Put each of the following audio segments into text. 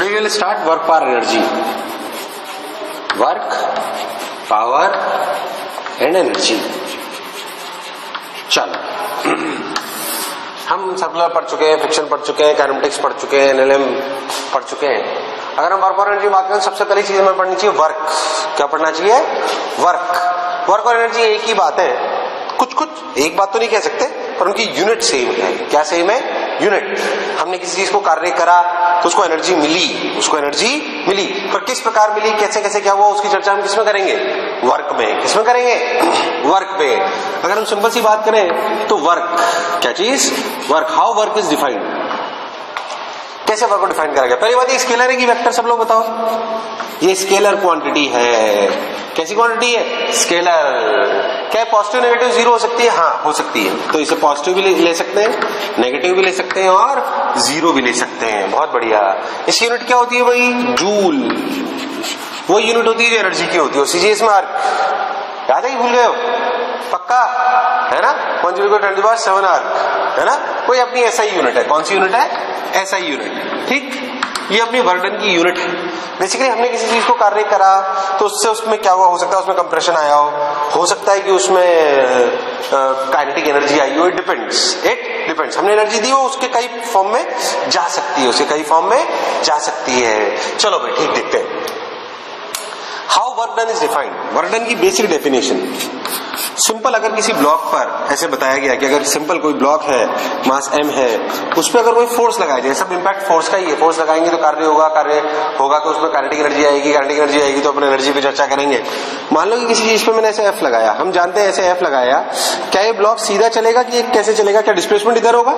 We will start work power energy, work power and energy. चलो हम circular पढ़ चुके हैं, फ्रिक्शन पढ़ चुके हैं, काइनेमेटिक्स पढ़ चुके हैं, एनएलएम पढ़ चुके हैं। अगर हम वर्क और एनर्जी बात करें, सबसे पहली चीज हमें पढ़नी चाहिए वर्क। क्या पढ़ना चाहिए? वर्क और एनर्जी एक ही बात है, कुछ एक बात तो नहीं कह सकते, पर उनकी यूनिट सेम है। क्या सेम है? यूनिट। हमने किसी चीज को कार्य करा तो उसको एनर्जी मिली, पर किस प्रकार मिली, कैसे कैसे क्या हुआ, उसकी चर्चा हम किसमें करेंगे? वर्क में। किसमें करेंगे? वर्क में। अगर हम सिंपल सी बात करें तो वर्क, क्या चीज? Work. How work is defined, कैसे वर्क को डिफाइन करा गया? पहली बात, ये स्केलर है कि वेक्टर? सब लोग बताओ। ये स्केलर क्वांटिटी है। कैसी क्वांटिटी है? स्केलर। क्या पॉजिटिव नेगेटिव जीरो हो सकती है? हाँ, हो सकती है। तो इसे पॉजिटिव भी ले सकते हैं, नेगेटिव भी ले सकते हैं और जीरो भी ले सकते हैं। बहुत बढ़िया। इस यूनिट क्या होती है भाई? जूल। वो यूनिट होती है जो एनर्जी की होती है। सीजीएस में आर्क याद है कि भूल गए हो? पक्का है ना? 1/10⁷ आर्क है ना? कोई अपनी एसआई यूनिट है। कौन सी यूनिट है? SI unit. ठीक, ये अपनी वर्डन की यूनिट है। बेसिकली हमने किसी चीज को कार्य करा तो उससे उसमें क्या हुआ? हो सकता है उसमें कंप्रेशन आया हो सकता है कि उसमें काइनेटिक एनर्जी आई हो। It depends. हमने एनर्जी दी, वो उसके कई फॉर्म में जा सकती है। चलो भाई ठीक, देखते हैं how work done is defined. Work done की बेसिक डेफिनेशन सिंपल, अगर किसी ब्लॉक पर ऐसे बताया गया कि अगर सिंपल कोई ब्लॉक है, मास m है, उस पर अगर कोई फोर्स लगाया जाए, सब इंपैक्ट फोर्स का ही है। फोर्स लगाएंगे तो कार्य होगा तो उसमें काइनेटिक एनर्जी आएगी, तो अपन एनर्जी पे चर्चा करेंगे। मान लो कि किसी चीज पे मैंने ऐसे F लगाया, हम जानते हैं ऐसे F लगाया, क्या ये ब्लॉक सीधा चलेगा कि कैसे चलेगा? क्या डिस्प्लेसमेंट इधर होगा?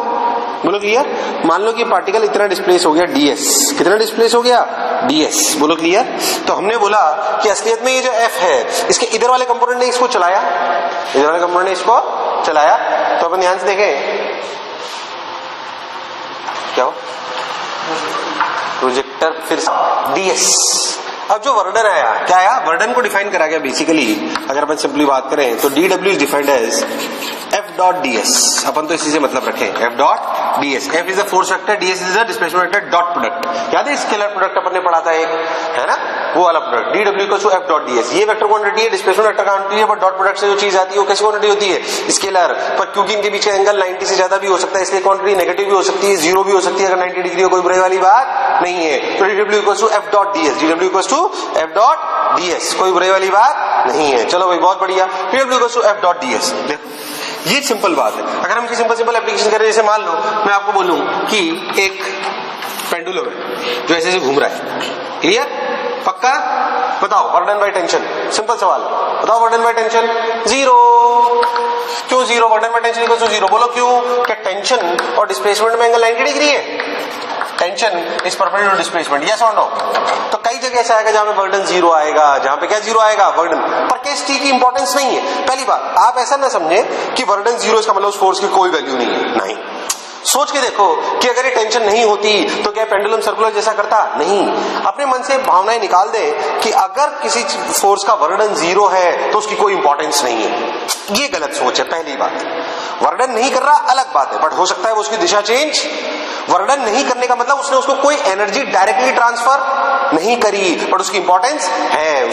बोलो क्लियर। मान लो कि पार्टिकल इतना डिस्प्लेस हो गया ds, कितना डिस्प्लेस हो गया? ds। बोलो क्लियर। तो हमने बोला कि असलियत में ये जो F है, इसके इधर वाले कंपोनेंट ने इसको चलाया, तो अपन ध्यान से देखें क्या हो, प्रोजेक्टर फिर ds। अब जो वर्डन आया, क्या आया? वर्डन को डिफाइन करा गया बेसिकली। अगर अपन सिंपली बात करें तो dw is defined as F.ds। अपन तो इसी से मतलब रखें, F.ds। F is a force vector, ds is a displacement vector, dot product. याद है स्केलर प्रोडक्ट अपन ने पढ़ा था एक, है ना? वो वाला product dw equals to F.ds। ये वेक्टर क्वांटिटी है, डिस्प्लेसमेंट वेक्टर क्वांटिटी है, बट डॉट प्रोडक्ट से जो चीज आती है वो कैसी क्वांटिटी होती है? स्केलर। पर क्योंकि इनके बीच का एंगल 90 से ज्यादा भी हो सकता है, इसलिए क्वांटिटी नेगेटिव भी हो सकती है, जीरो भी हो सकती है। अगर 90 डिग्री हो, कोई बुराई वाली बात नहीं है। तो dw equals to F.ds, dw equals to F.ds, कोई बुराई वाली बात नहीं है। चलो भाई बहुत बढ़िया। dw equals to F.ds। देखो ये सिंपल बात है। अगर हम सिंपल एप्लीकेशन करें, जैसे मान लो मैं आपको बोलूं कि एक पेंडुलम है जो ऐसे घूम रहा है। क्लियर? पक्का? बताओ work done by tension. Simple सवाल, बताओ work done by tension? Zero. क्यों zero? Work done by tension equals to zero. बोलो क्यों? क्या टेंशन और डिस्प्लेसमेंट में एंगल 90 डिग्री है? Tension is perpendicular to displacement, yes और नो? तो कई जगह ऐसा आएगा जहां पे वर्क डन जीरो आएगा, जहां पे क्या जीरो आएगा? Work done. पर केस टी की इंपॉर्टेंस नहीं है। पहली बात, आप ऐसा ना समझे कि वर्क डन जीरो इसका मतलब उस फोर्स की कोई वैल्यू नहीं है। नहीं, सोच के देखो कि अगर ये टेंशन नहीं होती तो क्या पेंडुलम सर्कुलर जैसा करता? नहीं। अपने मन से भावनाएं निकाल दे कि अगर किसी फोर्स का वर्क डन जीरो है तो उसकी कोई इंपॉर्टेंस नहीं है। ये गलत सोच है। पहली बात, वर्क डन नहीं कर रहा अलग बात है, बट हो सकता है वो उसकी दिशा चेंज। वर्क डन नहीं करने का मतलब उसने उसको कोई एनर्जी डायरेक्टली ट्रांसफर नहीं करी, बट उसकी इंपॉर्टेंस है।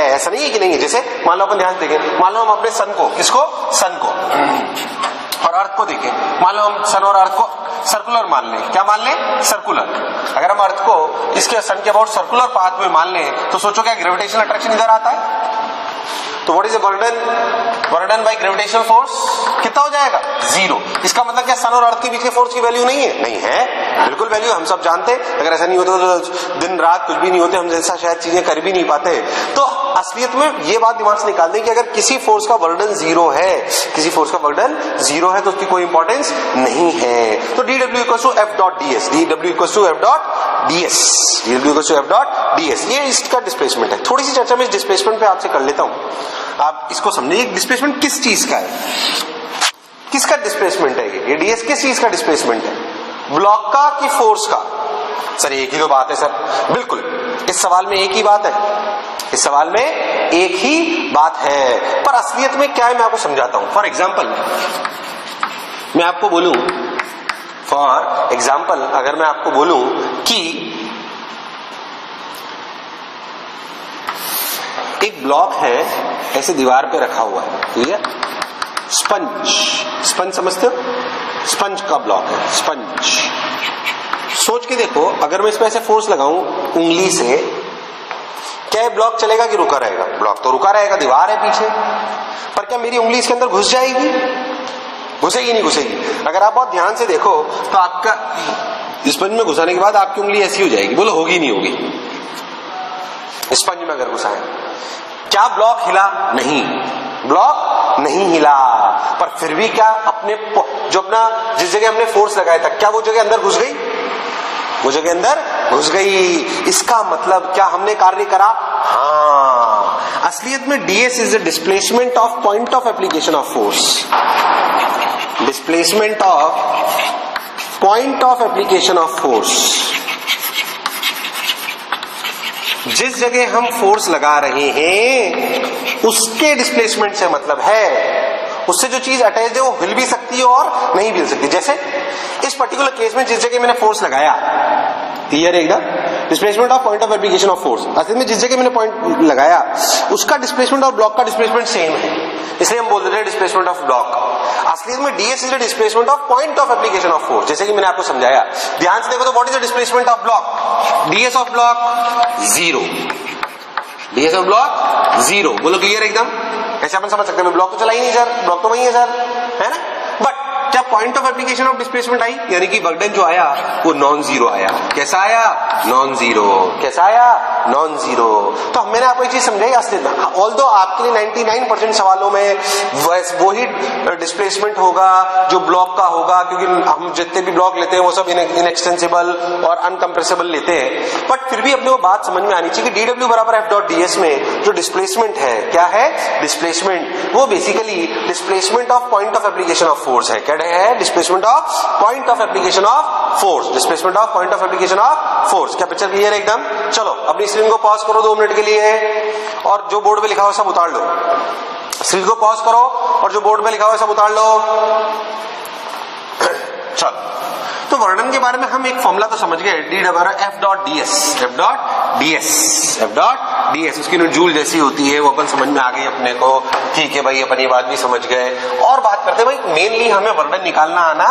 ऐसा नहीं है कि नहीं है। जैसे मान लो अपन ध्यान देखें, मान लो हम अपने सन को, किसको? सन को और अर्थ को देखें। मान लो हम सन और अर्थ को सर्कुलर मान लें। क्या मान लें? सर्कुलर। अगर हम अर्थ को इसके सन के अबाउट सर्कुलर पाथ में मान लें तो सोचो क्या ग्रेविटेशनल अट्रैक्शन इधर आता है? तो what is the work done by gravitational force? कितना हो जाएगा? जीरो। इसका मतलब क्या सन और अर्थ के बीच के फोर्स की वैल्यू नहीं है? नहीं है, बिल्कुल वैल्यू। हम सब जानते हैं। अगर ऐसा नहीं होता तो दिन रात कुछ भी नहीं होते, हम जैसा शायद चीजें कर भी नहीं पाते। तो असलियत में ये बात दिमाग से निकाल दें कि अगर किसी फोर्स का वर्क डन जीरो है, तो उसकी कोई इंपॉर्टेंस नहीं है। तो dw equals to F.ds, dw equals to F.ds, ये इसका डिस्प्लेसमेंट है। थोड़ी सी चर्चा में इस डिस्प्लेसमेंट पे आपसे कर लेता हूं, आप इसको समझिए। डिस्प्लेसमेंट किस चीज का है? किसका डिस्प्लेसमेंट है ये? ds किस चीज का डिस्प्लेसमेंट है? ब्लॉक का कि फोर्स का? सर एक ही तो बात है सर। बिल्कुल, इस सवाल में एक ही बात है। इस सवाल में एक ही बात है, पर असलियत में क्या है मैं आपको समझाता हूं। फॉर एग्जाम्पल मैं आपको बोलूं, अगर मैं आपको बोलूं कि एक ब्लॉक है ऐसे दीवार पे रखा हुआ है, क्लियर? स्पंज, स्पंज समझते हो? स्पंज का ब्लॉक है, स्पंज। सोच के देखो, अगर मैं इस पे ऐसे फोर्स लगाऊं उंगली से, क्या ये ब्लॉक चलेगा कि रुका रहेगा? ब्लॉक तो रुका रहेगा, दीवार है पीछे, पर क्या मेरी उंगली इसके अंदर घुस जाएगी? घुसेगी नहीं घुसेगी? अगर आप बहुत ध्यान से देखो तो आपका स्पंज में घुसाने के बाद आपकी उंगली ऐसी हो जाएगी, बोलो होगी नहीं होगी? स्पंज में अगर घुसाएं, क्या ब्लॉक हिला? नहीं, ब्लॉक नहीं हिला, पर फिर भी क्या अपने जो अपना जिस जगह हमने फोर्स लगाया था, क्या वो जगह अंदर घुस गई? वो जगह अंदर घुस गई। इसका मतलब क्या हमने कार्य करा? हाँ, असलियत में DS is the displacement of point of application of force, displacement of point of application of force. जिस जगह हम फोर्स लगा रहे हैं उसके डिस्प्लेसमेंट से मतलब है, उससे जो चीज अटैच है वो हिल भी सकती है और नहीं भी हिल सकती। जैसे इस पर्टिकुलर केस में जिस जगह मैंने फोर्स लगाया, क्लियर है एकदम? Displacement of point of application of force, असल में जिस जगह मैंने पॉइंट लगाया उसका डिस्प्लेसमेंट और ब्लॉक का डिस्प्लेसमेंट सेम है, इसलिए हम बोल देते हैं डिस्प्लेसमेंट ऑफ ब्लॉक। असलियत में DS is the displacement of point of application of force, जैसे कि मैंने आपको समझाया। ध्यान से देखो तो what is the displacement of block? DS of block 0, DS of block 0। बोलो क्लियर एकदम? ऐसे अपन समझ सकते हैं, ब्लॉक तो चला ही नहीं सर, ब्लॉक तो वही है सर, है ना? बट क्या point of application of displacement आई, यानी कि वर्क डन जो आया वो नॉन जीरो आया। कैसा आया? Non zero. कैसा आया? Non zero. तो मैंने आपको एक चीज समझाई, असलियत में ऑल्दो आपके लिए 99% सवालों में वो ही डिस्प्लेसमेंट होगा जो ब्लॉक का होगा, क्योंकि हम जितने भी ब्लॉक लेते हैं वो सब इनएक्सटेंसिबल और अनकंप्रेसिबल लेते हैं। बट फिर भी अपने वो बात समझ में आनी चाहिए कि डीडब्ल्यू बराबर एफ डॉट डीएस में जो डिस्प्लेसमेंट है, क्या है? डिस्प्लेसमेंट, वो basically displacement of point of application of force है। क्या है? Displacement of point of application of force, displacement of point of application of force. क्या पिक्चर क्लियर है एकदम? चलो अपनी स्क्रीन को पॉज करो 2 मिनट के लिए और जो बोर्ड पे लिखा हुआ सब उतार लो। स्क्रीन को पॉज करो और जो बोर्ड पे लिखा हुआ सब उतार लो। चलो, तो वर्णन के बारे में हम एक फॉर्मूला तो समझ गए, डी बराबर F dot DS, F dot DS, F dot DS. उसकी जूल जैसी होती है वो अपन समझ में आ गई अपने को। ठीक है भाई, अपन ये बात भी समझ गए। और बात करते हैं भाई, मेनली हमें वर्णन निकालना आना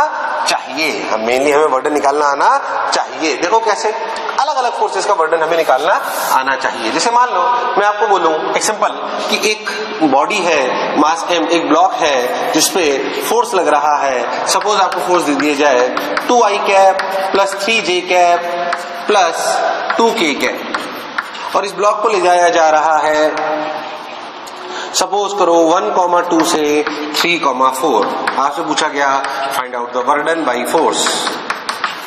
चाहिए, मेनली हमें वर्णन निकालना आना चाहिए। देखो कैसे, अलग अलग फोर्सेस का वर्णन हमें निकालना आना चाहिए। जैसे मान लो मैं आपको बोलूं एग्जांपल कि एक बॉडी है, मास m, एक ब्लॉक है जिसपे फोर्स लग रहा है। सपोज आपको फोर्स दे दिया जाए 2i cap plus 3j cap plus 2k cap, और इस ब्लॉक को ले जाया जा रहा है सपोज करो 1,2 से 3,4। आपसे पूछा गया find out the work done by force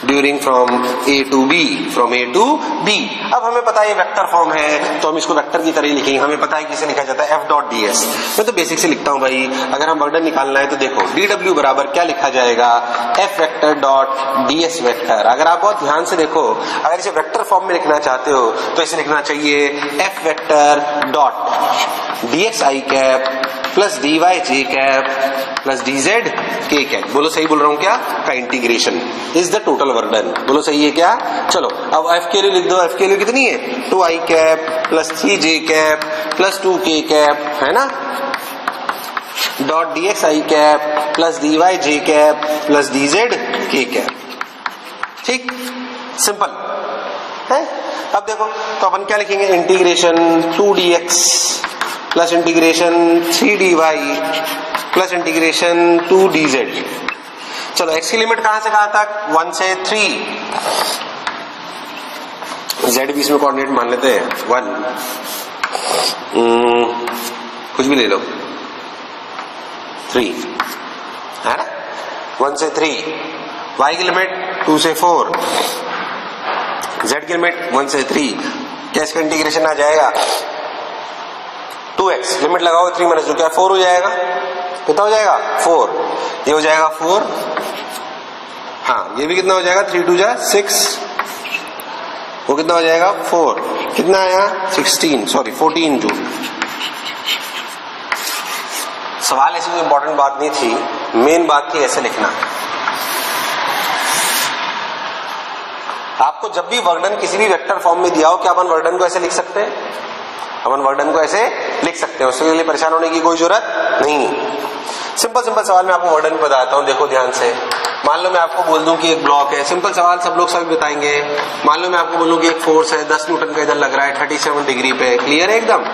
during from A to B, from A to B। अब हमें पता है ये वेक्टर फॉर्म है तो हम इसको वेक्टर की तरह ही लिखेंगे। हमें पता है किसे लिखा जाता है, F डॉट ds। मैं तो बेसिक से लिखता हूं भाई, अगर हम वर्डन निकालना है तो देखो dw बराबर क्या लिखा जाएगा, F vector dot ds vector. अगर आप बहुत ध्यान से देखो, अगर इसे वेक्टर फॉर्म में लिखना चाहते हो तो इसे लिखना चाहिए F vector dot dxi cap plus dy j cap plus dz k cap. बोलो सही बोल रहा हूं क्या? का इंटीग्रेशन इज द टोटल वर्डन। बोलो सही है क्या? चलो अब f के लिए लिख दो। f के लिए कितनी है? 2i cap plus 3j cap plus 2k cap, है ना, dot dxi cap plus dy j cap plus dz k cap. ठीक, सिंपल है। अब देखो तो अपन क्या लिखेंगे, integration 2dx plus integration 3dy plus integration 2dz। चलो x की लिमिट कहां से कहां तक? 1 से 3। z भी इसमें कोऑर्डिनेट मान लेते हैं 1, कुछ भी ले लो, 3, है ना, 1 से 3। y की लिमिट 2 से 4, z की लिमिट 1 से 3। क्या इसका इंटीग्रेशन आ जाएगा? 2x, लिमिट लगाओ 3 माइनस 2, क्या 4 हो जाएगा? कितना हो जाएगा? 4। ये हो जाएगा 4। हाँ, ये भी कितना हो जाएगा? 3 2 जा 6। वो कितना हो जाएगा? 4। कितना आया? 16, सॉरी 14 जूल। सवाल ऐसी कोई इंपॉर्टेंट बात नहीं थी, मेन बात थी ऐसे लिखना। आपको जब भी वर्णन किसी भी वेक्टर फॉर्म में दिया हो, क्या अपन वर्णन को ऐसे लिख सकते हैं? अपन वर्डन को ऐसे लिख सकते हैं, उसके लिए परेशान होने की कोई जरूरत नहीं। सिंपल सिंपल सवाल मैं आपको वर्डन बताता हूँ, देखो ध्यान से। मान लो मैं आपको बोल दूं कि एक ब्लॉक है, सिंपल सवाल सब लोग सब बताएंगे। मान लो मैं आपको बोलूं कि एक फोर्स है 10 न्यूटन का इधर लग रहा है 37 डिग्री पे, क्लियर है एकदम,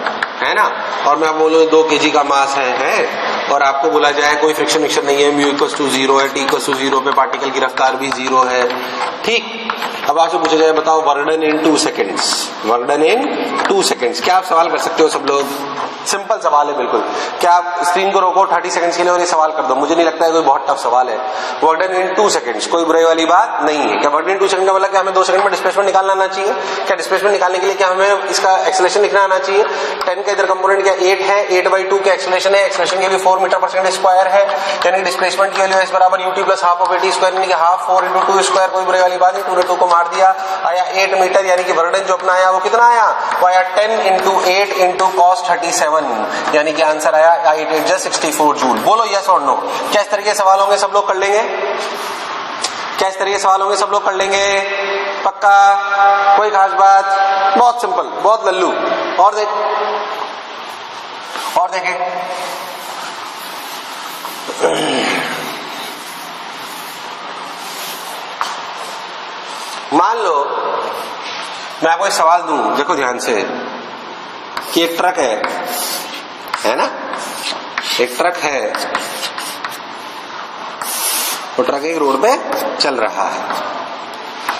है ना। और मैं आपको बोलूं 2 kg का मास है और आपको बोला जाए कोई फ्रिक्शन विक्शन नहीं है, म्यू इक्वल्स टू 0 है, टी इक्वल्स टू 0 पे पार्टिकल की रफ्तार भी 0 है, ठीक। अब आपसे पूछा जाए बताओ वर्डन इन 2 सेकेंड्स, वर्डन इन 2 सेकेंड्स, क्या आप सवाल कर सकते हो सब लोग? सिंपल सवाल है बिल्कुल। क्या आप स्क्रीन को रोको 30 सेकंड्स के लिए और ये सवाल कर दो, मुझे नहीं लगता है कोई बहुत टफ सवाल है। वर्डन इन 2 सेकंड्स, कोई बुराई वाली बात नहीं है। क्या वर्डन इन 2 सेकंड का मतलब कि हमें 2 सेकंड में डिस्प्लेसमेंट निकालना आना चाहिए? क्या डिस्प्लेसमेंट निकालने के लिए क्या हमें इसका एक्सेलरेशन लिखना आना चाहिए? 10 का इधर कंपोनेंट क्या 8 है, 8/2 का एक्सेलरेशन है, एक्सेलरेशन की भी 4 मीटर पर सेकंड स्क्वायर है, यानी डिस्प्लेसमेंट की वैल्यू बराबर ut plus half of 80 square, यानी कि हाफ 4 × 2 स्क्वायर, कोई बुराई वाली बात नहीं। 2 ने 2 को मार दिया, आया 8 मीटर, यानी कि वर्डन जो अपना आया वो कितना आया, वो आया 10 × 8 × cos 37, यानी कि आंसर आया 8 × 8 64 जूल। बोलो यस और नो। क्या इस तरह के सवाल होंगे सब लोग कर लेंगे? क्या इस तरह के सवाल होंगे सब लोग कर लेंगे? पक्का? कोई खास बात? बहुत सिंपल, बहुत लल्लू। और देख, और देखें, मान लो मैं आपको एक सवाल दूं, देखो ध्यान से, कि एक ट्रक है ना, एक ट्रक है, वो ट्रक एक रोड पे चल रहा है।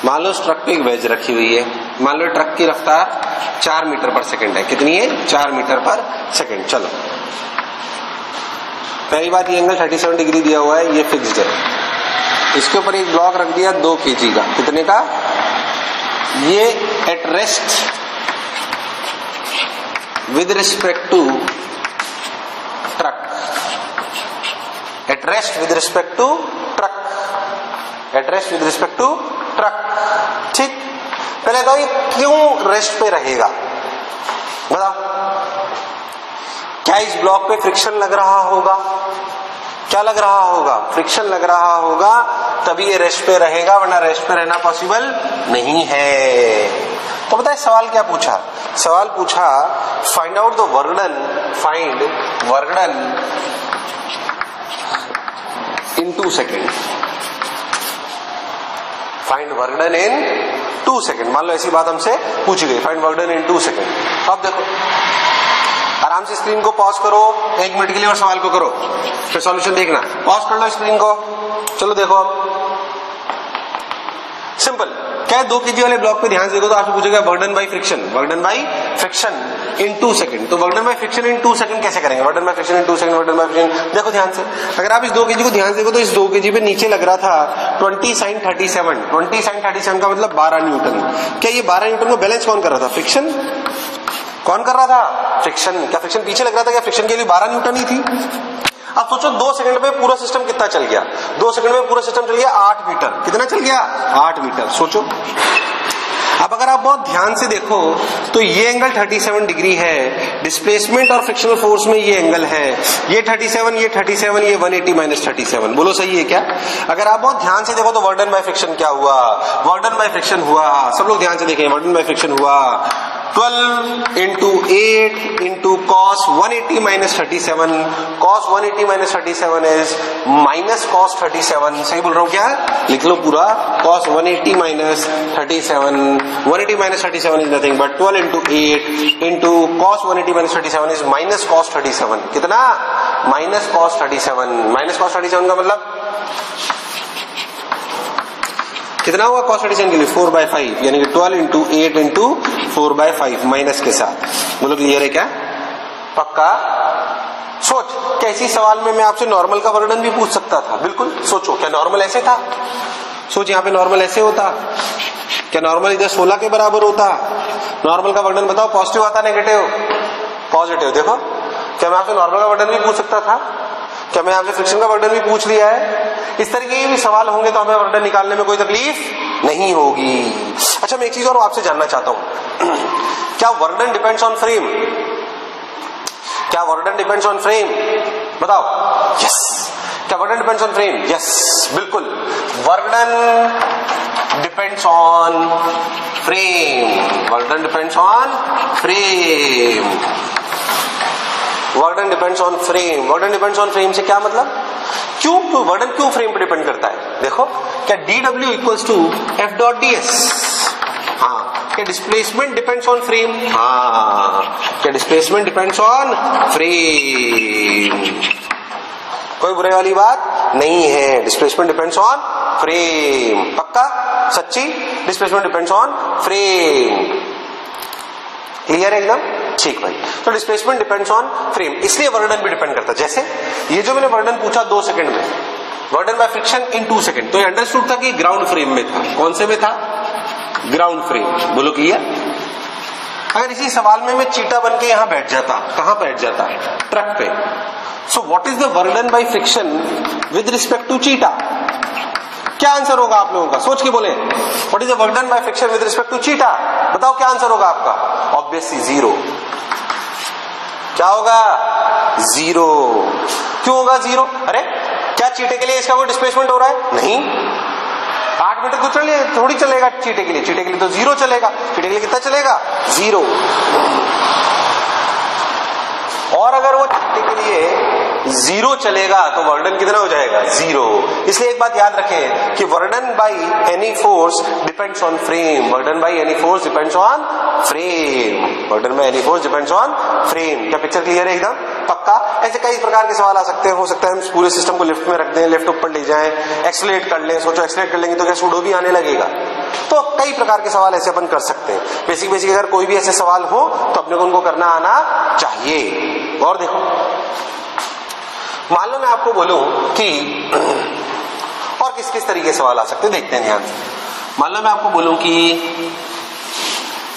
मान लो उस ट्रक पे एक वेज रखी हुई है, मान लो ट्रक की रफ्तार 4 मीटर पर सेकंड है, कितनी है? 4 मीटर पर सेकंड। चलो पहली बात, ये एंगल 37 डिग्री दिया हुआ है, ये फिक्स्ड है। इसके ऊपर एक ब्लॉक रख दिया 2 kg का, कितने का? ये at rest with respect to truck, at rest with respect to truck, at rest with respect to truck, ठीक। पहले तो ये क्यों रेस्ट पे रहेगा बताओ? क्या इस ब्लॉक पे फ्रिक्शन लग रहा होगा? क्या लग रहा होगा? फ्रिक्शन लग रहा होगा, तभी ये रेस्ट पे रहेगा, वरना रेस्ट पे रहना पॉसिबल नहीं है। तो बताए सवाल क्या पूछा? सवाल पूछा find out the वर्डन, find वर्डन in 2 second, find वर्डन in 2 second. मान लो ऐसी बात हमसे पूछी गई, फाइंड वर्डन इन 2 सेकेंड। अब देखो आराम से स्क्रीन को पॉज करो 1 मिनट के लिए और सवाल को करो, फिर सॉल्यूशन देखना। पॉज कर लो स्क्रीन को, चलो देखो अब सिंपल क्या है, 2 kg वाले ब्लॉक पे ध्यान से देखो तो आपसे पूछेगा work done by friction, work done by friction in 2 second. तो work done by friction in 2 second कैसे करेंगे? Work done by friction in 2 second, work done by friction, देखो ध्यान से, अगर आप इस 2 kg को ध्यान से देखो तो इस 2 kg पे नीचे लग रहा था 20 sin 37, 20 sin 37 का मतलब 12 न्यूटन। क्या ये 12 न्यूटन को बैलेंस कौन कर रहा था? फ्रिक्शन। कौन कर रहा था? फ्रिक्शन। क्या फ्रिक्शन पीछे लग रहा था? क्या फ्रिक्शन के लिए 12 न्यूटन ही थी? अब सोचो 2 सेकंड में पूरा सिस्टम कितना चल गया? 2 सेकंड में पूरा सिस्टम चल गया 8 मीटर। कितना चल गया? 8 मीटर। सोचो अब अगर आप बहुत ध्यान से देखो तो ये एंगल 37 डिग्री है, डिस्प्लेसमेंट और फ्रिक्शनल फोर्स में ये एंगल है, ये 37, ये 37, ये 180 माइनस 37। बोलो सही है क्या? अगर आप बहुत ध्यान से देखो तो वर्डन बाय फ्रिक्शन क्या हुआ? वर्डन बाय फ्रिक्शन हुआ, सब लोग ध्यान से देखें, वर्डन बाय फ्रिक्शन हुआ 12 into 8 into cos 180 minus 37, cos 180 minus 37 is minus cos 37, सही बोल रहा हूँ क्या? लिख लो पूरा, cos 180 minus 37, 180 minus 37 is nothing but 12 into 8 into cos 180 minus 37 is minus cos 37, कितना? Minus cos 37, minus cos 37 का मतलब कितना हुआ? cos 37 के लिए 4/5, यानी कि 12 into 8 into 4/5 माइनस के साथ। बोलो क्लियर है क्या? पक्का? सोच, क्या इसी सवाल में मैं आपसे नॉर्मल का वर्णन भी पूछ सकता था? बिल्कुल। सोचो, क्या नॉर्मल ऐसे था? सोच, यहाँ पे नॉर्मल ऐसे होता? क्या नॉर्मल इधर 16 के बराबर होता? नॉर्मल का वर्णन बताओ, पॉजिटिव आता नेगेटिव? पॉजिटिव। देखो, क्या मैं आपसे नॉर्मल का वर्णन भी पूछ सकता था? क्या मैं आपसे फ्रिक्शन का वर्डन भी पूछ लिया है? इस तरीके के भी सवाल होंगे तो हमें वर्डन निकालने में कोई तकलीफ नहीं होगी। अच्छा, मैं एक चीज और आपसे जानना चाहता हूं, क्या वर्डन डिपेंड्स ऑन फ्रेम? क्या वर्डन डिपेंड्स ऑन फ्रेम? बताओ। यस। क्या work done depends on frame? Yes, बिल्कुल। Work done depends on frame, work done depends on frame, work done depends on frame. Work done depends on frame से क्या मतलब, क्यों, तो वर्डन क्यों फ्रेम पर डिपेंड करता है? देखो क्या DW equals to F dot DS, हाँ, क्या डिस्प्लेसमेंट डिपेंड्स ऑन फ्रेम, हाँ, क्या डिस्प्लेसमेंट डिपेंड्स ऑन फ्रेम, कोई बुरे वाली बात नहीं है, डिस्प्लेसमेंट डिपेंड्स ऑन फ्रेम, पक्का सच्ची, displacement depends on frame, clear है एकदम, ठीक भाई। तो डिस्प्लेसमेंट डिपेंड्स ऑन फ्रेम, इसलिए वर्डन भी डिपेंड करता है। जैसे ये जो मैंने वर्डन पूछा 2 सेकंड में, वर्डन बाय फ्रिक्शन इन 2 सेकंड, तो ये अंडरस्टूड था कि ग्राउंड फ्रेम में था। कौन से में था? ग्राउंड फ्रेम, बोलो क्लियर। अगर इसी सवाल में मैं चीटा बन के यहां बैठ जाता, कहां बैठ जाता? ट्रक पे। So what is the work done by friction with respect to cheetah? क्या आंसर होगा आप लोगों का? सोच के बोले, what is the work done by friction with respect to cheetah? बताओ क्या आंसर होगा आपका? ऑब्वियसली 0। क्या होगा? 0। क्यों होगा 0? अरे क्या चीटे के लिए इसका कोई डिस्प्लेसमेंट हो रहा है? नहीं, 8 मीटर तो चलिए थोड़ी चलेगा चीटे के लिए, चीटे के लिए तो 0 चलेगा। चीटे के लिए कितना चलेगा? 0। और अगर वो चीटे के लिए 0 चलेगा तो वर्डन कितना हो जाएगा? 0। इसलिए एक बात याद रखें कि work done by any force depends on frame, work done by any force depends on frame, work done by any force depends on frame. क्या पिक्चर क्लियर है एकदम? पक्का। ऐसे कई प्रकार के सवाल आ सकते हैं। हो सकता है हम पूरे सिस्टम को लिफ्ट में रख दें, लिफ्ट ऊपर ले जाएं, एक्सलेट कर लें। सोचो एक्सलेट कर लेंगे तो क्या सूडो भी आने लगेगा? तो कई प्रकार के सवाल ऐसे अपन कर सकते हैं। बेसिक अगर कोई भी ऐसे सवाल हो तो अपने को उनको करना आना चाहिए। और देखो, मान लो मैं आपको बोलूं कि और किस किस तरीके से सवाल आ सकते हैं, देखते हैं ध्यान से। मान लो मैं आपको बोलूं कि,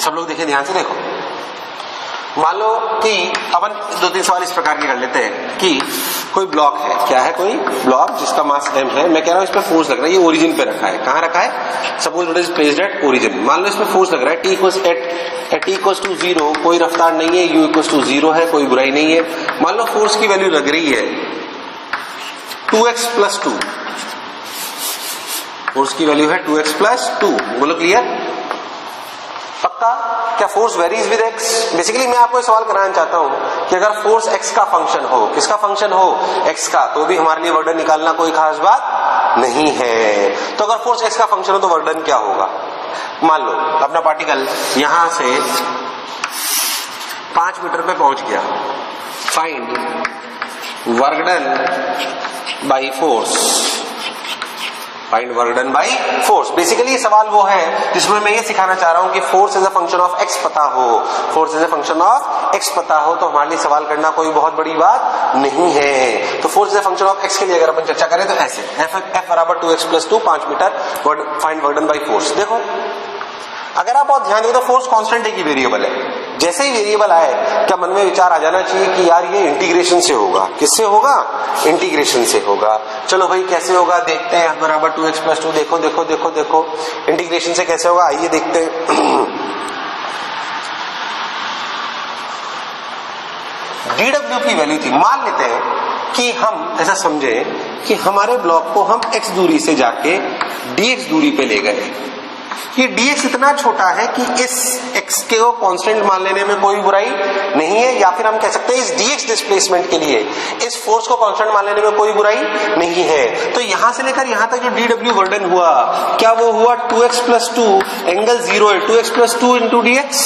सब लोग देखें ध्यान से, देखो मान लो कि अपन 2-3 सवाल इस प्रकार के कर लेते हैं कि कोई ब्लॉक है, क्या है, कोई ब्लॉक जिसका मास m है, मैं कह रहा हूं इस पर फोर्स लग रहा है, ये ओरिजिन पे रखा है। कहां रखा है? Suppose it is placed at origin. मान लो इसमें फोर्स लग रहा है, t इक्वल्स टू 0, कोई रफ्तार नहीं है, u इक्वल्स टू 0 है, कोई बुराई नहीं है। मान लो फोर्स की वैल्यू लग रही है 2x प्लस 2, फोर्स की वैल्यू है 2x प्लस 2, बोलो क्लियर? पक्का? क्या force varies with x? Basically मैं आपको सवाल कराना चाहता हूं कि अगर फोर्स x का फंक्शन हो, किसका फंक्शन हो? x का, तो भी हमारे लिए वर्डन निकालना कोई खास बात नहीं है। तो अगर फोर्स x का फंक्शन हो तो वर्डन क्या होगा? मान लो अपना पार्टिकल यहां से 5 मीटर पे पहुंच गया, find work done by force, find work done by force. Basically सवाल वो है जिसमें मैं ये सिखाना चाह रहा हूं कि force as a function of x पता हो, force as a function of x पता हो तो हमारे लिए सवाल करना कोई बहुत बड़ी बात नहीं है। तो force as a function of x के लिए अगर अपन चर्चा करें तो ऐसे, f बराबर 2x plus 2, 5 metre, find work done by force. देखो अगर आप बहुत ध्यान दें तो फोर्स कांस्टेंट है कि वेरिएबल है? जैसे ही वेरिएबल आए क्या मन में विचार आ जाना चाहिए कि यार ये इंटीग्रेशन से होगा। किससे होगा? इंटीग्रेशन से होगा। चलो भाई कैसे होगा देखते हैं। f बराबर 2x प्लस 2, देखो देखो देखो देखो इंटीग्रेशन से कैसे होगा, आइए देखते हैं। dw की वैल्यू थी, मान लेते हैं कि हम ऐसा समझे कि हमारे ब्लॉक को हम x दूरी से जाके dx दूरी पे ले गए। ये dx इतना छोटा है कि इस x के को कांस्टेंट मान लेने में कोई बुराई नहीं है, या फिर हम कह सकते हैं इस dx डिस्प्लेसमेंट के लिए इस फोर्स को कांस्टेंट मान लेने में कोई बुराई नहीं है। तो यहां से लेकर यहां तक जो dw वर्डन हुआ, क्या वो हुआ 2x प्लस 2, एंगल 0 है, 2x प्लस 2 इंटू dx।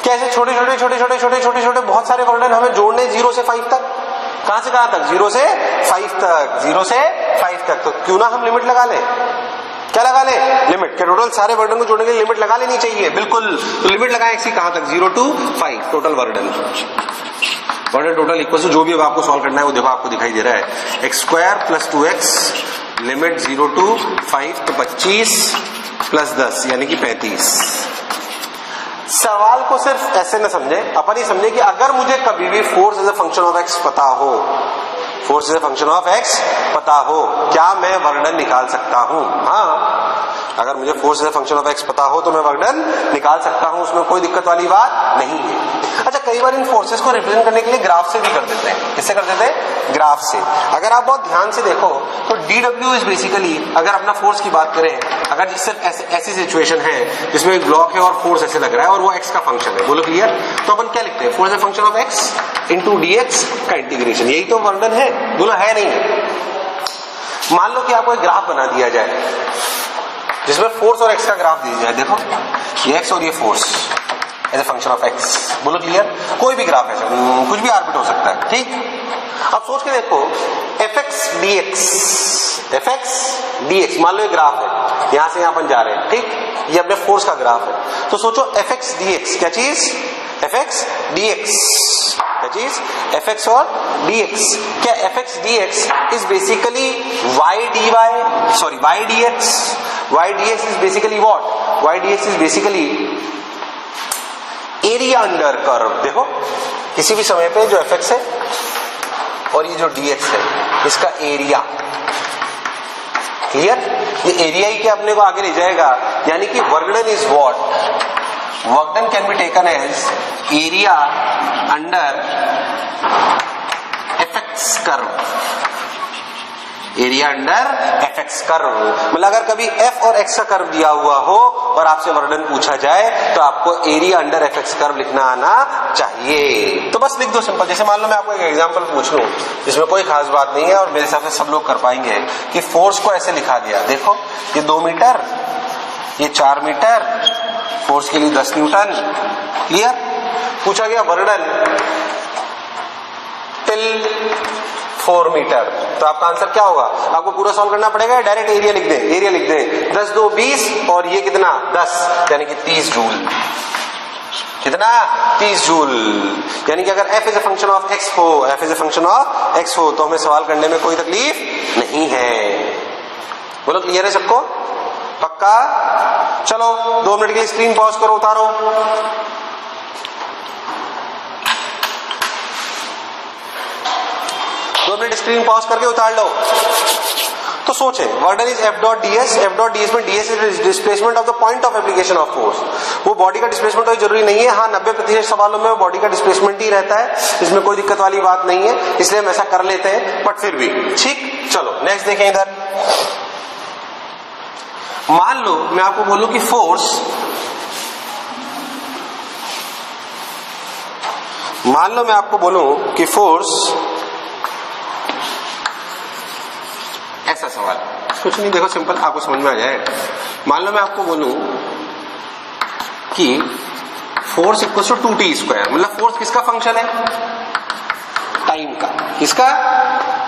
कैसे छोटे छोटे छोटे छोटे छोटे छोटे छोटे बहुत सारे वर्डन हमें जोड़ने 0 से 5 तक। कहां से कहां तक? 0 से 5 तक, 0 से 5 तक। तो क्यों ना हम लिमिट लगा लें? क्या लगा ले? लिमिट। क्या टोटल सारे वर्डन को जोड़ने के लिए लिमिट लगा लेनी चाहिए? बिल्कुल। तो लिमिट लगाएं x की कहां तक? 0 to 5 total work done. Work done total equal to जो भी अब आपको सॉल्व करना है वो देखो आपको दिखाई दे रहा है, x square plus 2x limit 0 to 5 तो 25 प्लस 10 यानी कि 35। सवाल को सिर्फ ऐसे न समझे, अपन ही समझे कि अगर मुझे कभी भी force as a function of x पता हो, force as a function of x पता हो, क्या मैं वर्डन निकाल सकता हूं? हाँ, अगर मुझे force as a function of x पता हो तो मैं वर्डन निकाल सकता हूं, उसमें कोई दिक्कत वाली बात नहीं है। अच्छा, कई बार इन फोर्सेस को रिप्रेजेंट करने के लिए ग्राफ से भी कर देते हैं। किससे कर देते हैं? ग्राफ से। अगर आप बहुत ध्यान से देखो तो dw इज बेसिकली, अगर अपना फोर्स की बात करें, अगर सिर्फ ऐसी सिचुएशन है जिसमें एक ब्लॉक है और फोर्स ऐसे लग रहा है और वो एक्स का फंक्शन है, बोलो क्लियर, तो अपन क्या लिखते हैं, force a function of x into dx का इंटीग्रेशन, यही तो वर्णन है, बोलो है नहीं। मान लो कि आपको एक ग्राफ बना दिया जाए जिसमें फोर्स और एक्स का ग्राफ दिया जाए, देखो ये एक्स और ये force as a function of x, बोलो क्लियर, कोई भी ग्राफ है, कुछ भी आर्बिट हो सकता है, ठीक। अब सोच के देखो एफ एक्स डी एक्स, मान लो ये ग्राफ है, यहां से यहां अपन जा रहे हैं, ठीक, ये अपने फोर्स का ग्राफ है, तो सोचो एफ एक्स डी एक्स क्या चीज, एफ एक्स डी एक्स क्या चीज, एफ एक्स और डी एक्स, क्या f x d x is basically y d y, sorry y d x, y d x is basically what, y d x is basically area under curve. देखो किसी भी समय पे जो F x है और ये जो dx है इसका एरिया, क्लियर, ये एरिया ही के अपने को आगे ले जाएगा, यानी कि work done is what, work done can be taken as area under f x curve, area under f x curve. मतलब अगर कभी एफ और एक्स का कर्व दिया हुआ हो और आपसे वर्णन पूछा जाए तो आपको area under f x curve लिखना आना चाहिए। तो बस लिख दो सिंपल, जैसे मान लो मैं आपको एक एग्जांपल पूछ लूं जिसमें कोई खास बात नहीं है और मेरे हिसाब से सब लोग कर पाएंगे, कि फोर्स को ऐसे लिखा गया, देखो ये 2 मीटर, ये 4 मीटर, फोर्स के लिए 10 न्यूटन, क्लियर। पूछा गया वर्णन टिल 4 मीटर, तो आपका आंसर क्या होगा, आपको पूरा सॉल्व करना पड़ेगा, डायरेक्ट एरिया लिख दें, एरिया लिख दें 10 2 20 और ये कितना 10, यानी कि 30 जूल, कितना 30 जूल, यानी कि अगर f is a function of x हो, f is a function of x हो तो हमें सवाल करने में कोई तकलीफ नहीं है। बोलो क्लियर है सबको, पक्का। चलो 2 मिनट के लिए स्क्रीन पॉज करो, उतारो। स्क्रीन पॉज करके उतार लो। तो सोचे work done is F dot D S में ds is displacement of the point of application of force. वो बॉडी का डिस्प्लेसमेंट तो जरूरी नहीं है, हाँ 90% सवालों में बॉडी का डिस्प्लेसमेंट ही रहता है, इसमें कोई दिक्कत वाली बात नहीं है, इसलिए हम ऐसा कर लेते हैं, बट फिर भी ठीक। चलो नेक्स्ट देखें इधर। मान लो मैं आपको बोलूं कि फोर्स, मान लो मैं आपको बोलूं कि फोर्स, ऐसा सवाल कुछ नहीं, देखो सिंपल, आपको समझ में आ जाए। मान लो मैं आपको बोलूं कि फोर्स इक्वल टू 2t², मतलब फोर्स किसका फंक्शन है, टाइम का, किसका,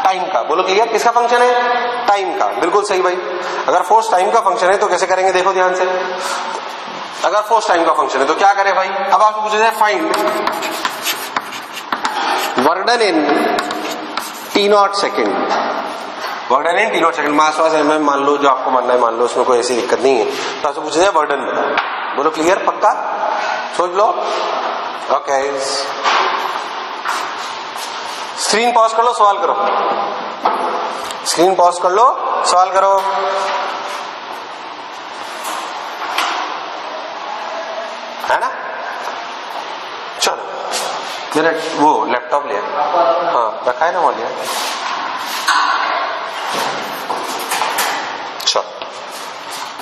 टाइम का। बोलो क्लियर, किसका फंक्शन है, टाइम का, बिल्कुल सही भाई। अगर फोर्स टाइम का फंक्शन है तो कैसे करेंगे, देखो ध्यान से, अगर फोर्स टाइम का फंक्शन है तो क्या करें भाई, अब आपको पूछा जाए फाइंड वर्डन इन t0 सेकेंड, वर्डन इन t0 सेकेंड, मास वास एम मान लो, जो आपको मानना है मान लो, उसमें कोई ऐसी दिक्कत नहीं है। तो आपसे पूछा जाए वर्डन बताओ, बोलो क्लियर, पक्का, सोच लो। ओके स्क्रीन पॉज कर लो, सवाल करो, स्क्रीन पॉज कर लो, सवाल करो। है ना, चलो मेरा वो लैपटॉप लिया, हाँ रखा है ना, वो लिया। चलो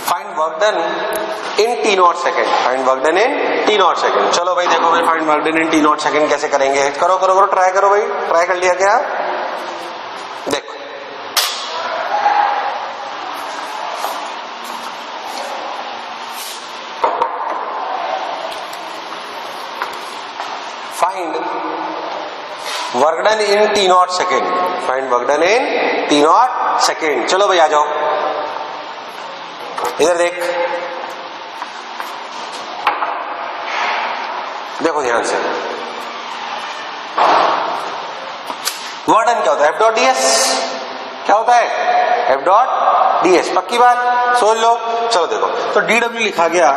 find work done in t0 second, find work done in t0 second. चलो भाई देखो भाई, find work done in t0 second कैसे करेंगे, करो करो करो, ट्राई करो भाई, ट्राई कर लिया क्या, देखो find work done in t0 second, find work done in t0 second. चलो भाई आ जाओ, इधर देख, देखो ध्यान से, वर्क डन क्या होता है, एफ डॉट ds, क्या होता है, एफ डॉट ds, पक्की बात, सोच लो। चलो देखो, तो dw लिखा गया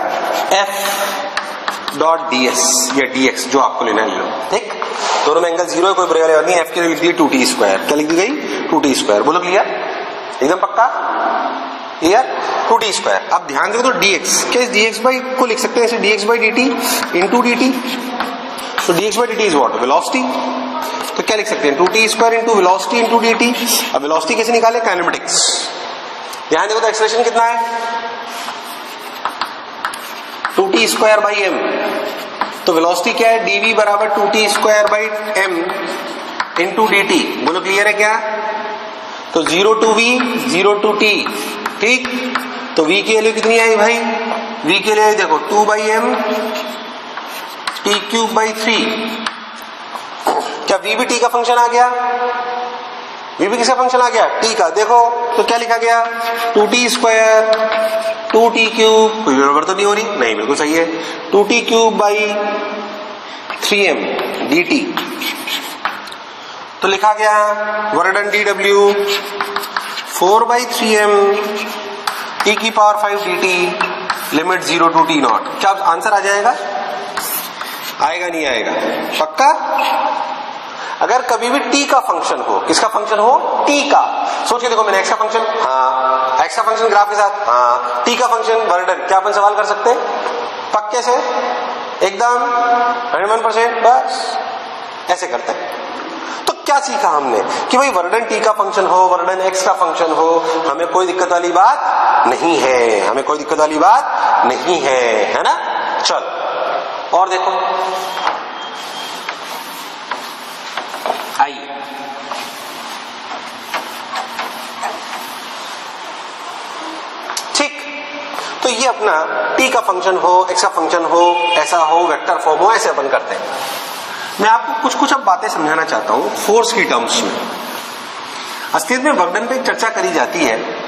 f डॉट ds या dx, जो आपको लेना है ले लो, ठीक। दोनों में एंगल 0 है, कोई बुरा वाली नहीं, f के लिए लिख दी 2t², क्या लिख दी गई 2t², बोलो क्लियर, एकदम पक्का, क्लियर 2t²। अब ध्यान दो तो dx, क्या इस dx बाई को लिख सकते हैं ऐसे, dx by dt into dt, तो dx by dt is what, velocity, तो क्या लिख सकते हैं 2t² into velocity into dt। अब वेलोसिटी कैसे निकाले, काइनेमेटिक्स, ध्यान देखो तो एक्सप्रेशन कितना है 2t स्क्वायर बाई एम। तो वेलोसिटी क्या है dv बराबर 2t square by m into d t. बोलो क्लियर है क्या? तो 0 टू v 0 टू t, ठीक। तो v की वैल्यू कितनी आई भाई? v के लिए देखो 2 by m t cube by 3। क्या v भी t का फंक्शन आ गया? v भी किसका फंक्शन आ गया? t का। देखो तो क्या लिखा गया 2t स्क्वायर 2t क्यूब, कोई गड़बड़ तो नहीं हो रही? नहीं, बिल्कुल सही है। 2t cube by 3m dt। तो लिखा गया work done dw 4 by 3m t की power 5 dt limit 0 to t nought. क्या आंसर आ जाएगा? आएगा नहीं आएगा? पक्का? अगर कभी भी t का फंक्शन हो, किसका फंक्शन हो? t का। सोच के देखो, मैंने x का फंक्शन, हाँ, x का फंक्शन ग्राफ के साथ, हाँ, t का फंक्शन वर्क डन। क्या अपन सवाल कर सकते हैं? पक्के से एकदम 100%, बस ऐसे करते हैं। तो क्या सीखा हमने कि भाई वर्क डन t का फंक्शन हो, वर्क डन x का फंक्शन हो, हमें कोई दिक्कत वाली बात नहीं है, हमें कोई दिक्कत वाली बात नहीं है ना। चल और देखो, आइए ठीक। तो ये अपना t का फंक्शन हो, x का फंक्शन हो, ऐसा हो, वेक्टर फॉर्म हो, ऐसे अपन करते हैं। मैं आपको कुछ कुछ अब बातें समझाना चाहता हूं फोर्स की टर्म्स में। अस्तित्व में वर्क डन पे चर्चा करी जाती है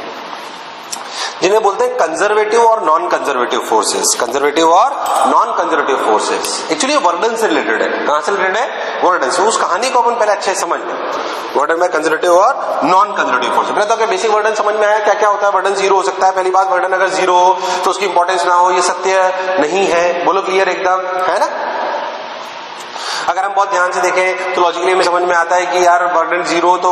जिन्हें बोलते हैं कंजर्वेटिव और नॉन कंजर्वेटिव फोर्सेस। कंजर्वेटिव और non conservative forces actually work done से रिलेटेड है। कहां से रिलेटेड है? वर्क डन से। उस कहानी को अपन पहले अच्छे से समझ लें। वर्क डन में कंजर्वेटिव और नॉन कंजर्वेटिव फोर्सेस। पहले तो क्या बेसिक वर्क डन समझ में आया? क्या क्या होता है? वर्क डन जीरो हो सकता है। पहली बात, वर्क डन अगर जीरो हो तो उसकी इंपॉर्टेंस ना हो, ये सत्य नहीं है। बोलो क्लियर एकदम, है ना? अगर हम बहुत ध्यान से देखें तो लॉजिकली हमें समझ में आता है कि यार वर्क डन जीरो तो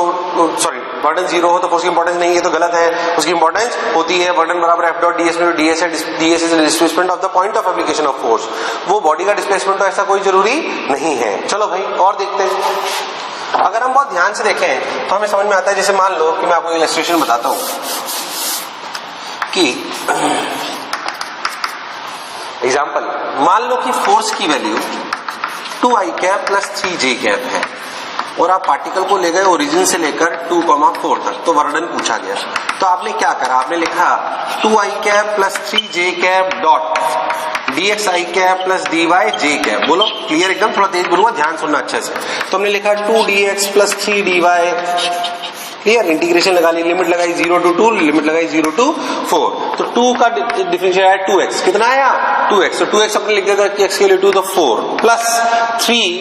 वर्क डन जीरो हो तो फोर्स की इंपॉर्टेंस नहीं है, तो गलत है। उसकी इंपॉर्टेंस होती है। वर्क डन बराबर एफ डॉट डी एस में डी एस है, D S is displacement of the point of application of force. वो बॉडी का डिस्प्लेसमेंट तो ऐसा कोई जरूरी नहीं है। चलो भाई और देखते हैं। अगर हम बहुत ध्यान से देखें तो हमें समझ में आता है, जैसे मान लो कि मैं आपको इलस्ट्रेशन बताता हूं कि एग्जाम्पल, मान लो कि फोर्स की value 2i cap plus 3j cap है और आप पार्टिकल को ले गए ओरिजिन से लेकर 2,4 तक, तो वर्क डन पूछा गया। तो आपने क्या करा? आपने लिखा 2i cap plus 3j cap dot dxi cap plus dy j cap. बोलो क्लियर एकदम? थोड़ा तेज बोलूंगा, ध्यान सुनना अच्छे से। तो हमने लिखा 2dx plus 3dy, clear? Integration लगा ली, लिमिट लगाई 0 टू 2, लिमिट लगाई 0 टू 4। तो 2 का डिफरेंशियल आया 2x, कितना आया? 2x। तो 2x अपने लिख देता कि x के लिए 2 तो 4 प्लस 3,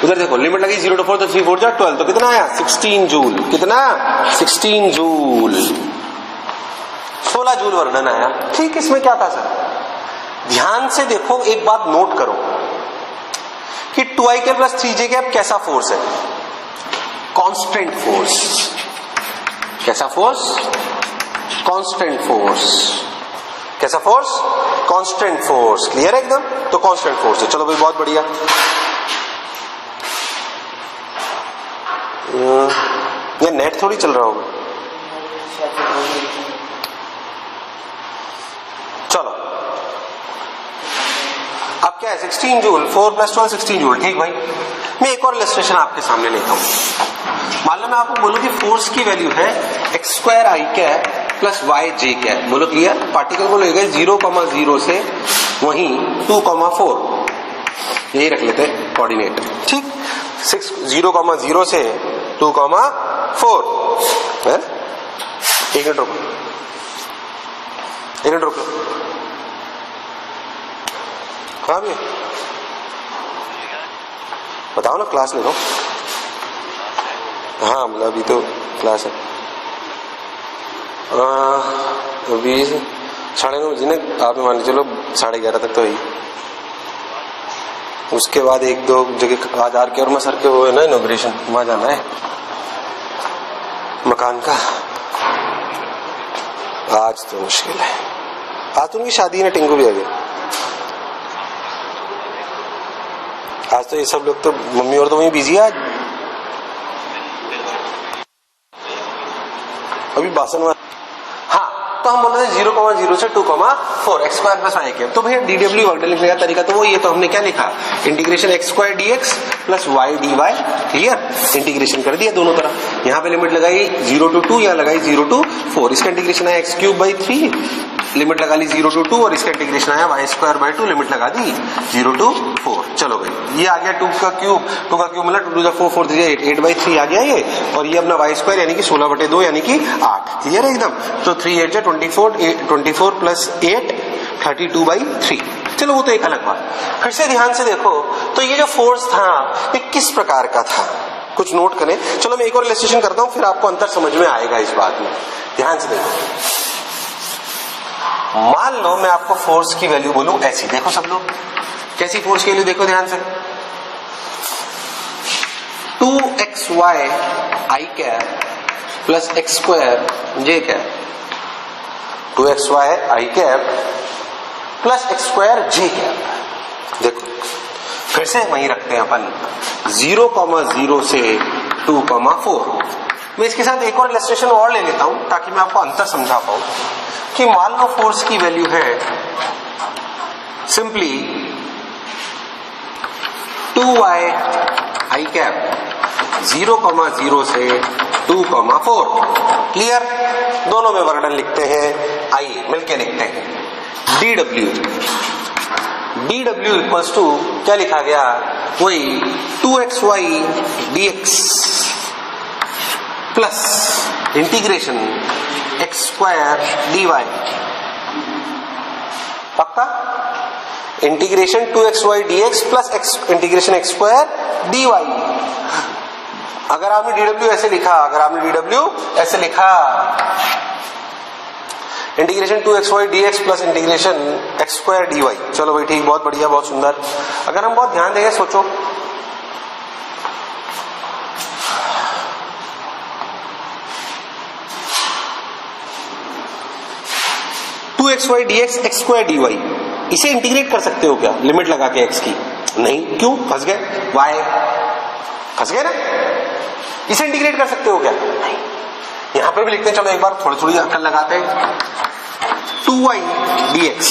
उधर देखो लिमिट लगी 0 टू 4 तो 3 4 जा 12, तो कितना आया? 16 जूल। कितना? 16 जूल, 16 जूल वर्क डन आया। ठीक, इसमें क्या था सर? ध्यान से देखो, एक बात नोट करो कि 2i के प्लस 3j कैप कैसा फोर्स है? Constant force. कैसा फोर्स? Constant force. कैसा फोर्स? Constant force. क्लियर है एकदम? तो कांस्टेंट फोर्स है। चलो भाई बहुत बढ़िया। ये नेट थोड़ी चल रहा होगा। चलो अब क्या है? 16 जूल, 4 प्लस 12 16 जूल। ठीक भाई, मैं एक और इलस्ट्रेशन आपके सामने लेता हूं। मान लो मैं आपको बोलूं कि फोर्स की वैल्यू है x square I cap plus Y J cap. बोलो क्लियर? पार्टिकल को ले गए 0,0 से वहीं 2,4, यही रख लेते हैं कोऑर्डिनेट। ठीक, 0,0 से 2,4 है। एक मिनट रुको, एक मिनट रुको। हाँ भैया बताओ ना, क्लास ले लो। हाँ मतलब अभी तो क्लास है। अभी 9:30 बजे ना, आप मान चलो 11:30 तक तो है। उसके बाद 1-2 जगह आज आर के और सर के वो है ना इनॉग्रेशन, वहां जाना है मकान का। आज तो मुश्किल है। आज तो उनकी शादी है ना, टिंकू भी आ गया। आज तो ये सब लोग तो, मम्मी और तो वहीं बिजी है आज। अभी बासन हाँ तो हम बोल रहे थे 0,0 से 2,4 x square plus y cap. तो भैया DW वर्डन लिखने का तरीका तो वही है, तो हमने क्या लिखा, integration x square dx plus y dy, clear, integration कर दिया दोनों तरफ। यहाँ पे लिमिट लगाई 0 to 2, यहाँ लगाई 0 to 4, इसका इंटीग्रेशन आया x³/3, लिमिट लगा ली 0 to 2, और इसका इंटीग्रेशन आया y²/2, लिमिट लगा दी 0 to 4। चलो भाई ये आ गया 2 का क्यूब मतलब 2 4 4 3 8, 8/3 आ गया ये, और ये अपना y² यानी कि 16/2 यानी कि 8, क्लियर है एकदम। तो 3 8 24 प्लस 8 32/3। चलो वो तो एक अलग बात। फिर से ध्यान से देखो तो ये जो फोर्स था ये किस प्रकार का था, कुछ नोट करें। चलो मैं एक और इलस्ट्रेशन करता हूं, फिर आपको अंतर समझ में आएगा इस बात में। ध्यान से देखो, मान लो मैं आपको फोर्स की वैल्यू बोलूं ऐसी, देखो सब लोग कैसी फोर्स की वैल्यू देखो ध्यान से, 2xy i cap plus x² j cap, 2xy i cap plus x² j cap. देखो फिर से वहीं रखते हैं अपन 0,0 से 2,4। मैं इसके साथ एक और इलस्ट्रेशन और ले लेता हूं ताकि मैं आपको अंतर समझा पाऊं कि मान लो फोर्स की वैल्यू है सिंपली 2y i कैप 0,0 से 2,4, क्लियर। दोनों में वर्णन लिखते हैं, आइए मिलके लिखते हैं। dw इक्वल्स टू क्या लिखा गया, वही 2xy dx plus integration x² dy, पक्का, integration 2xy dx plus integration x² dy। अगर आपने dw ऐसे लिखा, integration 2xy dx plus integration x² dy। चलो भाई ठीक, बहुत बढ़िया, बहुत सुंदर। अगर हम बहुत ध्यान देंगे, सोचो xy dx x² dy, इसे इंटीग्रेट कर सकते हो क्या लिमिट लगा के x की? नहीं, क्यों? फंस गए, y फंस गए ना। इसे इंटीग्रेट कर सकते हो क्या? नहीं। यहां पे भी लिखते हैं, चलो एक बार थोड़ी थोड़ी अक्ल लगाते हैं। 2y dx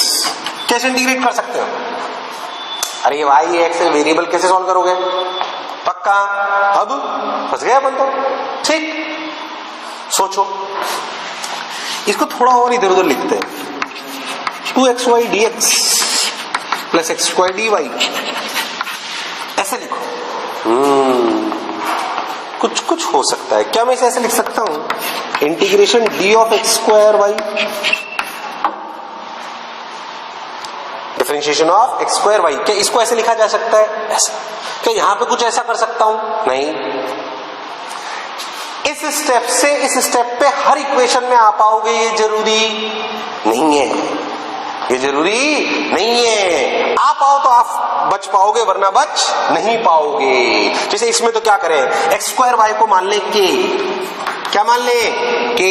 कैसे इंटीग्रेट कर सकते हो? अरे y x वेरिएबल कैसे सॉल्व करोगे? पक्का, अब फंस गए अपन तो। ठीक, सोचो, इसको थोड़ा और इधर उधर लिखते हैं। 2xy dx plus x² dy, ऐसे लिखो। कुछ हो सकता है क्या? मैं इसे ऐसे लिख सकता हूं, integration d of x² y, differentiation of x² y। क्या इसको ऐसे लिखा जा सकता है? ऐसा। क्या यहां पे कुछ ऐसा कर सकता हूं? नहीं। इस स्टेप से इस स्टेप पे हर इक्वेशन में आ पाओगे ये जरूरी नहीं है, ये जरूरी नहीं है। आ पाओ तो आप बच पाओगे, वरना बच नहीं पाओगे। जैसे इसमें तो क्या करें, x² y को मान ले के, क्या मान ले के।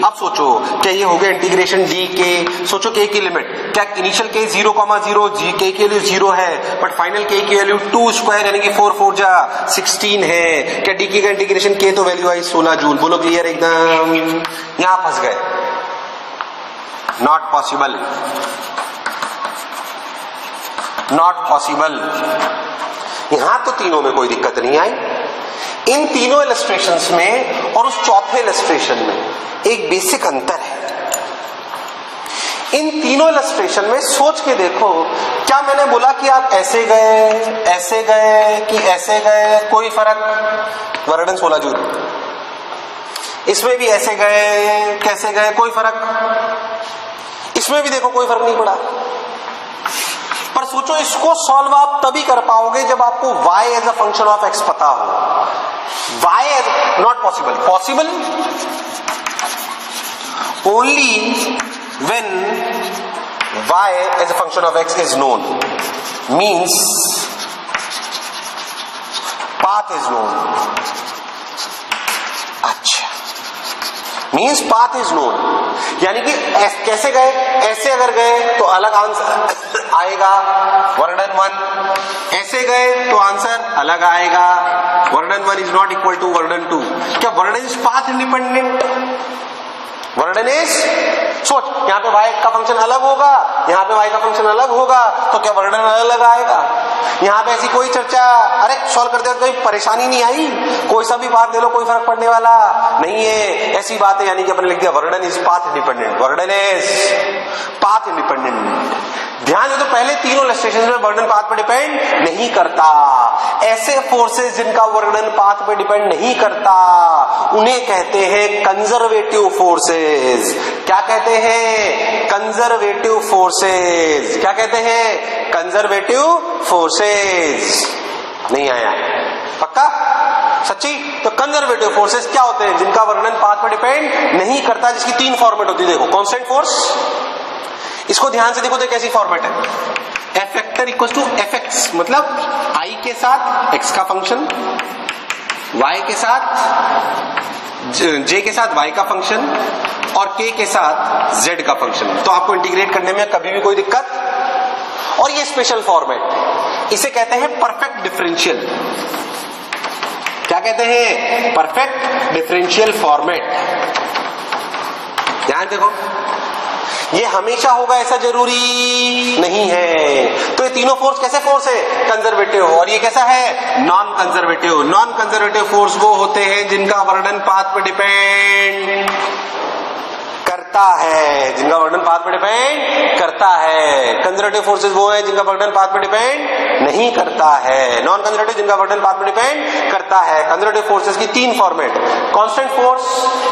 अब सोचो, क्या ये हो गया इंटीग्रेशन d के, सोचो k की लिमिट, क्या इनिशियल k 0,0 g k की वैल्यू 0 है, बट फाइनल k की वैल्यू 2² यानी कि 4 4 जा 16 है। क्या d का इंटीग्रेशन k तो वैल्यू आई 16 जूल। बोलो क्लियर एकदम। यहां फंस गए, नॉट पॉसिबल, नॉट पॉसिबल। यहां तो तीनों में कोई दिक्कत नहीं आई। इन तीनों इलस्ट्रेशंस में और उस चौथे इलस्ट्रेशन में एक बेसिक अंतर है। इन तीनों इलस्ट्रेशन में सोच के देखो, क्या मैंने बोला कि आप ऐसे गए कि ऐसे गए, कोई फर्क? वर्णन 16 जूल। इसमें भी ऐसे गए, कैसे गए, कोई फर्क? इसमें भी देखो कोई फर्क नहीं पड़ा। पर सोचो, इसको सॉल्व आप तभी कर पाओगे जब आपको y as a function of x पता हो। y as not possible, possible only when y as a function of x is known, means path is known. अच्छा, मीन्स पाथ इज नोन, यानी कि कैसे गए, ऐसे अगर गए तो अलग आंसर आएगा, वर्णन 1। ऐसे गए तो आंसर अलग आएगा, वर्णन 1 इज नॉट इक्वल टू वर्णन 2। क्या वर्णन इज पाथ इंडिपेंडेंट? वर्णन इज सोच, यहाँ पे y का फंक्शन अलग होगा, यहाँ पे y का फंक्शन अलग होगा, तो क्या वर्णन अलग आएगा? यहाँ पे ऐसी कोई चर्चा, अरे सॉल्व करते वक्त कोई परेशानी नहीं आई, कोई सा भी बात ले लो, कोई फर्क पड़ने वाला नहीं है, ऐसी बात है। यानी कि अपने लिख दिया वर्णन इज पाथ इंडिपेंडेंट, वर्णन इज पाथ इंडिपेंडेंट। ध्यान दे, तो पहले तीनों इलस्ट्रेशन में वर्णन पाथ पर डिपेंड नहीं करता। ऐसे फोर्सेस जिनका वर्णन पाथ पे डिपेंड नहीं करता उन्हें कहते हैं कंजर्वेटिव फोर्सेस। क्या कहते हैं? Conservative forces. क्या कहते हैं? Conservative forces. नहीं आया पक्का? सच्ची? तो कंजर्वेटिव फोर्सेस क्या होते हैं? जिनका वर्णन पाथ पे डिपेंड नहीं करता, जिसकी तीन फॉर्मेट होती है। देखो, कांस्टेंट फोर्स, इसको ध्यान से देखो तो कैसी फॉर्मेट है। F vector equal to f x, मतलब आई के साथ एक्स का फंक्शन, वाई के साथ जे के साथ वाई का फंक्शन और के के साथ जेड का फंक्शन। तो आपको इंटीग्रेट करने में कभी भी कोई दिक्कत। और ये स्पेशल फॉर्मेट, इसे कहते हैं परफेक्ट डिफरेंशियल। क्या कहते हैं? Perfect differential format. ध्यान देखो, ये हमेशा होगा ऐसा जरूरी नहीं है। तो ये तीनों फोर्स कैसे फोर्स है? कंजर्वेटिव। और ये कैसा है? Non conservative. Non conservative force वो होते हैं जिनका वर्णन पाथ पे डिपेंड करता है, जिनका वर्णन पाथ पे डिपेंड करता है। कंजर्वेटिव फोर्सेस वो है जिनका वर्णन पाथ पे डिपेंड नहीं करता है। नॉन कंजर्वेटिव जिनका वर्णन पाथ पे डिपेंड करता है। कंजर्वेटिव फोर्सेस की तीन format, constant force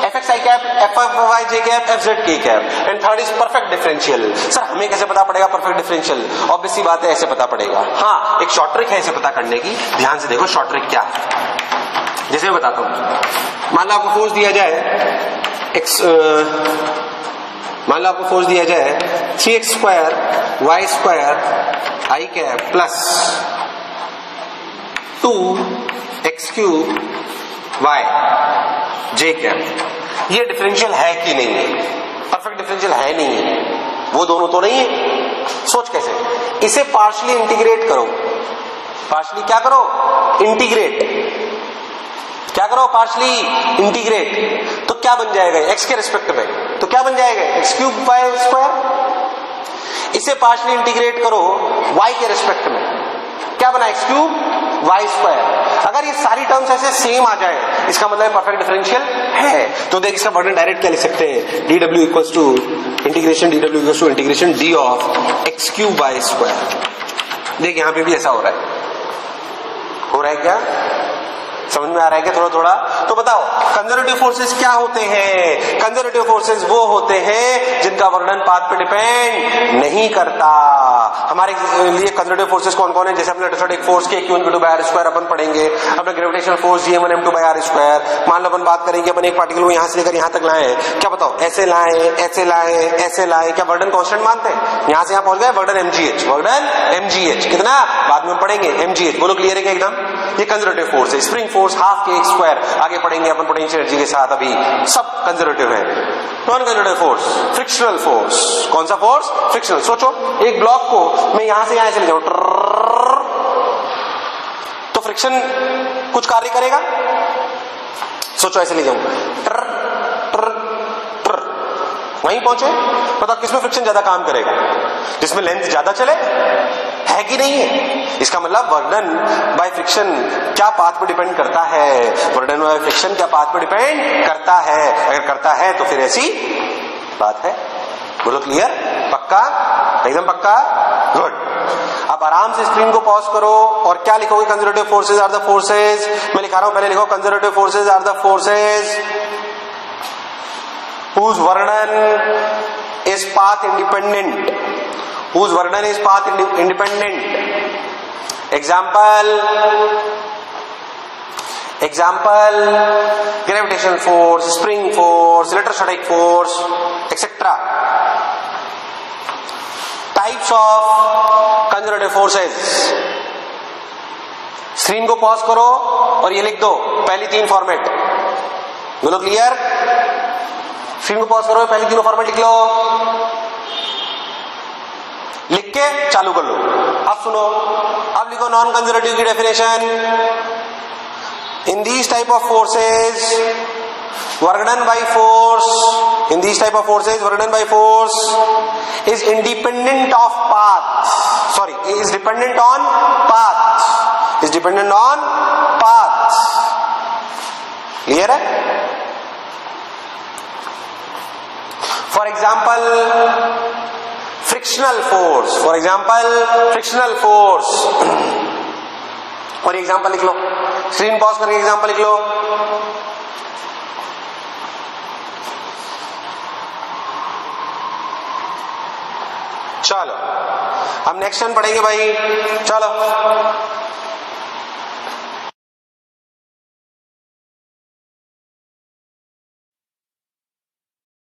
F X I cap, F Y J cap, F Z K cap, and third is perfect differential. Sir हमें कैसे पता पड़ेगा परफेक्ट डिफरेंशियल? ऑब्वियस सी बात है, ऐसे पता पड़ेगा। हाँ, एक शॉर्ट ट्रिक है इसे पता करने की। ध्यान से देखो शॉर्ट ट्रिक क्या है। जैसे मैं बताता हूं, मान लो आपको फोर्स दिया जाए एक्स, मान लो आपको फोर्स दिया जाए 3x square Y square I cap plus 2x cube Y J cap. ये डिफरेंशियल है कि नहीं है? परफेक्ट डिफरेंशियल है नहीं है? वो दोनों तो नहीं है। सोच कैसे? इसे पार्शियली इंटीग्रेट करो। पार्शियली क्या करो? इंटीग्रेट। क्या करो? Partially integrate. तो क्या बन जाएगा एक्स के रिस्पेक्ट में? तो क्या बन जाएगा? X cube Y square. इसे पार्शियली इंटीग्रेट करो वाई के रिस्पेक्ट में, क्या बना? X cube Y square. अगर ये सारी टर्म्स ऐसे सेम आ जाए, इसका मतलब परफेक्ट डिफरेंशियल है। तो देख, इसका वर्णन डायरेक्ट क्या लिख सकते हैं? D W equals to integration D W equals to integration D of X cube Y square. देख, यहां पे भी ऐसा हो रहा है। हो रहा है क्या? समझ में आ रहा है क्या थोड़ा थोड़ा? तो बताओ कंजर्वेटिव फोर्सेस क्या होते हैं? कंजर्वेटिव फोर्सेस वो होते हैं जिनका वर्णन पाथ पे डिपेंड नहीं करता। हमारे लिए कंजर्वेटिव फोर्सेस कौन कौन है? जैसे अपने इलेक्ट्रोस्टैटिक फोर्स के Q × r स्क्वायर अपन पढ़ेंगे, अपने gravitational force G m1 m2 r square. मान लो अपन बात करेंगे अपन एक पार्टिकल को यहां से लेकर यहां तक लाए, क्या बताओ? ऐसे लाए, ऐसे लाए, ऐसे लाए, क्या वर्णन कांस्टेंट मानते हैं? यहां से यहां पहुंच गए, वर्णन mgh, वर्णन mgh कितना बाद में पढ़ेंगे mgh। बोलो क्लियर है क्या एकदम? ये कंजर्वेटिव फोर्स है। स्प्रिंग फोर्स हाफ के एक्स स्क्वायर आगे पढ़ेंगे अपन पोटेंशियल एनर्जी के साथ, अभी सब कंजर्वेटिव है। Non conservative force frictional force. कौन सा फोर्स? फ्रिक्शनल। सोचो एक ब्लॉक को मैं यहां से यहां चले जाऊं तो फ्रिक्शन कुछ कार्य करेगा? सोचो ऐसे ले जाऊं वहीं पहुंचे, बताओ किसमें फ्रिक्शन ज्यादा काम करेगा? जिसमें लेंथ ज्यादा चले, है कि नहीं है? इसका मतलब वर्णन बाय फ्रिक्शन क्या पाथ पे डिपेंड करता है? वर्णन बाय फ्रिक्शन क्या पाथ पे डिपेंड करता है? अगर करता है तो फिर ऐसी बात है। बोलो क्लियर? पक्का? एकदम पक्का? गुड। अब आराम से स्क्रीन को पॉज करो और क्या लिखोगे? Conservative forces are the forces. मैं लिखा रहा हूं, पहले लिखो conservative forces are the forces whose work done is path independent, whose work done is path independent. Example gravitational force, spring force, electrostatic force, etc. Types of conservative forces. Screen को pause करो और ये लिख दो पहली तीन फॉर्मेट। बोलो क्लियर? स्क्रीन को पॉज करो, पहली तीनों फॉर्मेट लिख लो, लिख के चालू कर लो। अब सुनो, अब लिखो नॉन कंजर्वेटिव की definition. In these type of forces work done by force in these type of forces, work done by force is independent of path. Sorry, is dependent on path. Is dependent on path. Clear है? For example, frictional force. For example, frictional force. और example लिख लो, screen pause करके example लिख लो. चलो हम next one पढ़ेंगे भाई. चलो